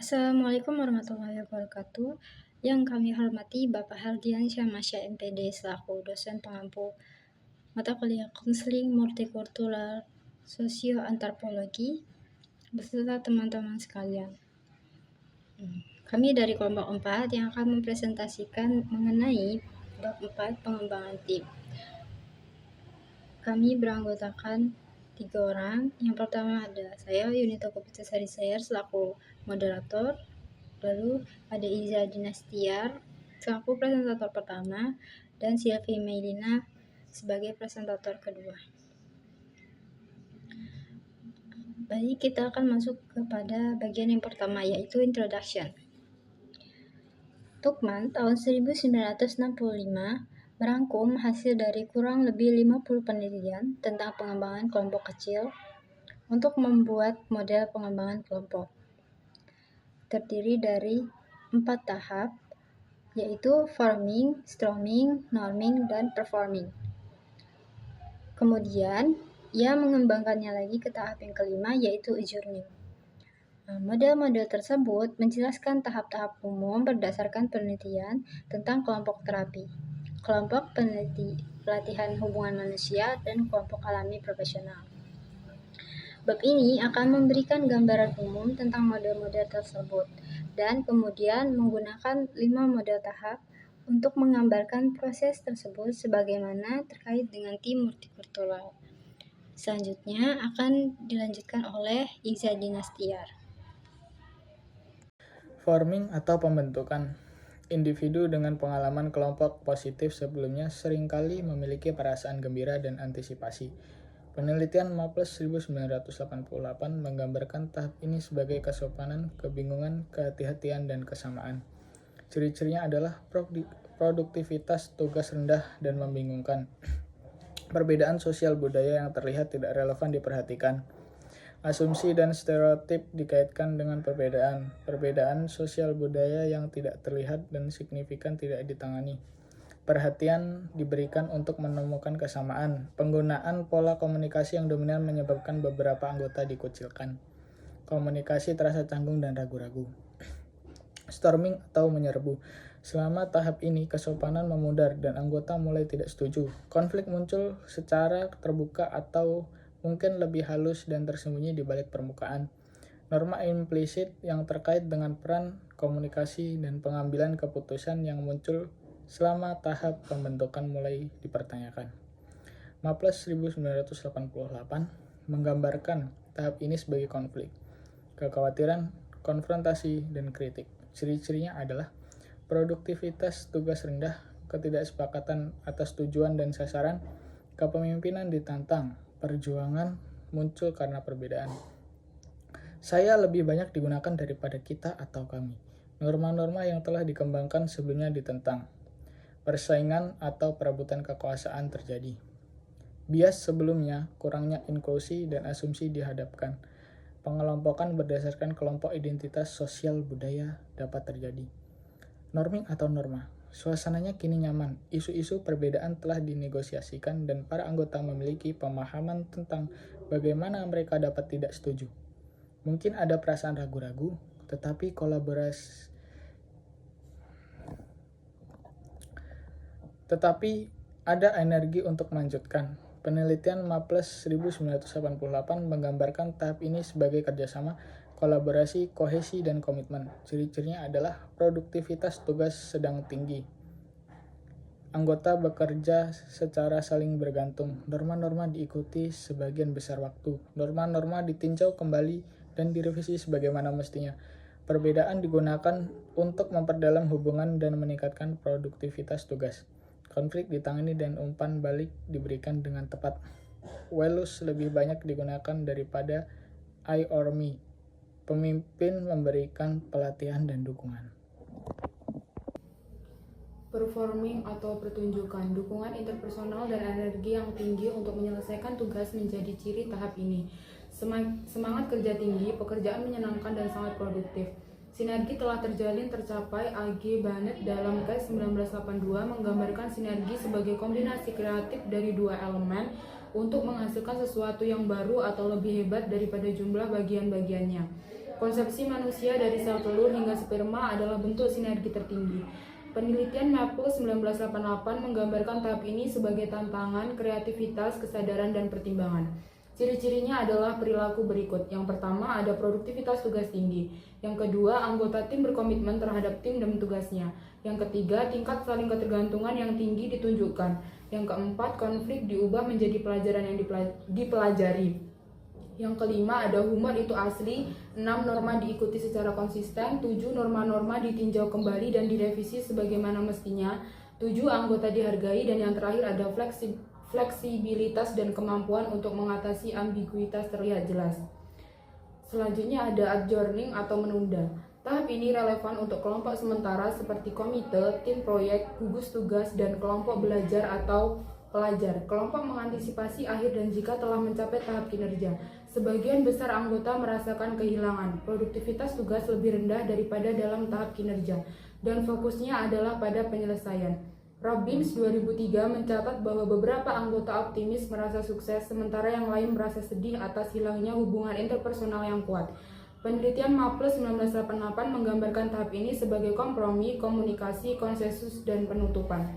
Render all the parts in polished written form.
Assalamualaikum warahmatullahi wabarakatuh. Yang kami hormati Bapak Hardiansyah Masya MPD selaku dosen pengampu mata kuliah konseling multikultural sosio-antropologi beserta teman-teman sekalian. Kami dari kelompok 4 yang akan mempresentasikan mengenai bab 4 pengembangan tim. Kami beranggotakan 3 orang. Yang pertama ada saya, Yunita Kopitasari Sayar selaku moderator. Lalu ada Iza Dinastiar selaku presentator pertama dan Sylvie Meilina sebagai presentator kedua. Baik, kita akan masuk kepada bagian yang pertama, yaitu introduction. Tuckman tahun 1965 merangkum hasil dari kurang lebih 50 penelitian tentang pengembangan kelompok kecil untuk membuat model pengembangan kelompok. Terdiri dari 4 tahap, yaitu forming, storming, norming, dan performing. Kemudian, ia mengembangkannya lagi ke tahap yang kelima, yaitu adjourning. Model-model tersebut menjelaskan tahap-tahap umum berdasarkan penelitian tentang kelompok terapi, kelompok pelatihan hubungan manusia, dan kelompok alami profesional. Bab ini akan memberikan gambaran umum tentang model-model tersebut dan kemudian menggunakan 5 model tahap untuk menggambarkan proses tersebut sebagaimana terkait dengan tim multikultural. Selanjutnya akan dilanjutkan oleh Iza Dinastiar. Forming atau pembentukan. Individu dengan pengalaman kelompok positif sebelumnya seringkali memiliki perasaan gembira dan antisipasi. Penelitian Maples 1988 menggambarkan tahap ini sebagai kesopanan, kebingungan, kehati-hatian, dan kesamaan. Ciri-cirinya adalah produktivitas tugas rendah dan membingungkan. Perbedaan sosial budaya yang terlihat tidak relevan diperhatikan. Asumsi dan stereotip dikaitkan dengan perbedaan sosial budaya yang tidak terlihat dan signifikan tidak ditangani. Perhatian diberikan untuk menemukan kesamaan. Penggunaan pola komunikasi yang dominan menyebabkan beberapa anggota dikucilkan. Komunikasi terasa canggung dan ragu-ragu. Storming atau menyerbu. Selama tahap ini, kesopanan memudar dan anggota mulai tidak setuju. Konflik muncul secara terbuka atau mungkin lebih halus dan tersembunyi di balik permukaan. Norma implisit yang terkait dengan peran, komunikasi, dan pengambilan keputusan yang muncul selama tahap pembentukan mulai dipertanyakan. Maples 1988 menggambarkan tahap ini sebagai konflik, kekhawatiran, konfrontasi, dan kritik. Ciri-cirinya adalah produktivitas tugas rendah, ketidaksepakatan atas tujuan dan sasaran, kepemimpinan ditantang, perjuangan muncul karena perbedaan. Saya lebih banyak digunakan daripada kita atau kami. Norma-norma yang telah dikembangkan sebelumnya ditentang. Persaingan atau perebutan kekuasaan terjadi. Bias sebelumnya, kurangnya inklusi dan asumsi dihadapkan. Pengelompokan berdasarkan kelompok identitas sosial budaya dapat terjadi. Norming atau norma. Suasananya kini nyaman, isu-isu perbedaan telah dinegosiasikan dan para anggota memiliki pemahaman tentang bagaimana mereka dapat tidak setuju. Mungkin ada perasaan ragu-ragu, tetapi ada energi untuk melanjutkan. Penelitian Maples 1988 menggambarkan tahap ini sebagai kerjasama, kolaborasi, kohesi, dan komitmen. Ciri-cirinya adalah produktivitas tugas sedang tinggi. Anggota bekerja secara saling bergantung. Norma-norma diikuti sebagian besar waktu. Norma-norma ditinjau kembali dan direvisi sebagaimana mestinya. Perbedaan digunakan untuk memperdalam hubungan dan meningkatkan produktivitas tugas. Konflik ditangani dan umpan balik diberikan dengan tepat. Values lebih banyak digunakan daripada I or me. Pemimpin memberikan pelatihan dan dukungan. Performing atau pertunjukan, dukungan interpersonal dan energi yang tinggi untuk menyelesaikan tugas menjadi ciri tahap ini. Semangat kerja tinggi, pekerjaan menyenangkan dan sangat produktif. Sinergi telah tercapai. A.G. Bennett dalam tes 1982 menggambarkan sinergi sebagai kombinasi kreatif dari dua elemen untuk menghasilkan sesuatu yang baru atau lebih hebat daripada jumlah bagian-bagiannya. Konsepsi manusia dari sel telur hingga sperma adalah bentuk sinergi tertinggi. Penelitian Maple 1988 menggambarkan tahap ini sebagai tantangan, kreativitas, kesadaran, dan pertimbangan. Ciri-cirinya adalah perilaku berikut. Yang pertama, ada produktivitas tugas tinggi. Yang kedua, anggota tim berkomitmen terhadap tim dan tugasnya. Yang ketiga, tingkat saling ketergantungan yang tinggi ditunjukkan. Yang keempat, konflik diubah menjadi pelajaran yang dipelajari. Yang kelima, ada humor itu asli. 6, norma diikuti secara konsisten. 7, norma-norma ditinjau kembali dan direvisi sebagaimana mestinya. 7, anggota dihargai. Dan yang terakhir ada fleksibilitas dan kemampuan untuk mengatasi ambiguitas terlihat jelas. Selanjutnya ada adjourning atau menunda. Tahap ini relevan untuk kelompok sementara seperti komite, tim proyek, gugus tugas, dan kelompok belajar atau pelajar. Kelompok mengantisipasi akhir dan jika telah mencapai tahap kinerja. Sebagian besar anggota merasakan kehilangan. Produktivitas tugas lebih rendah daripada dalam tahap kinerja, dan fokusnya adalah pada penyelesaian. Robbins 2003 mencatat bahwa beberapa anggota optimis merasa sukses, sementara yang lain merasa sedih atas hilangnya hubungan interpersonal yang kuat. Penelitian Maple 1988 menggambarkan tahap ini sebagai kompromi, komunikasi, konsensus, dan penutupan.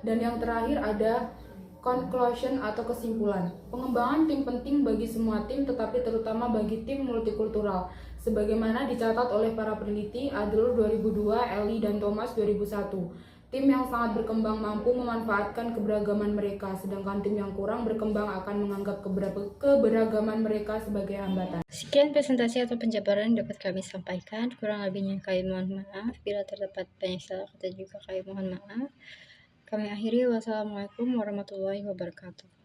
Dan yang terakhir ada conclusion atau kesimpulan. Pengembangan tim penting bagi semua tim, tetapi terutama bagi tim multikultural. Sebagaimana dicatat oleh para peneliti Adler 2002, Ellie dan Thomas 2001. Tim yang sangat berkembang mampu memanfaatkan keberagaman mereka, sedangkan tim yang kurang berkembang akan menganggap keberagaman mereka sebagai hambatan. Sekian presentasi atau penjabaran yang dapat kami sampaikan. Kurang lebihnya kami mohon maaf. Bila terdapat banyak salah kata juga kami mohon maaf. Kami akhiri. Wassalamualaikum warahmatullahi wabarakatuh.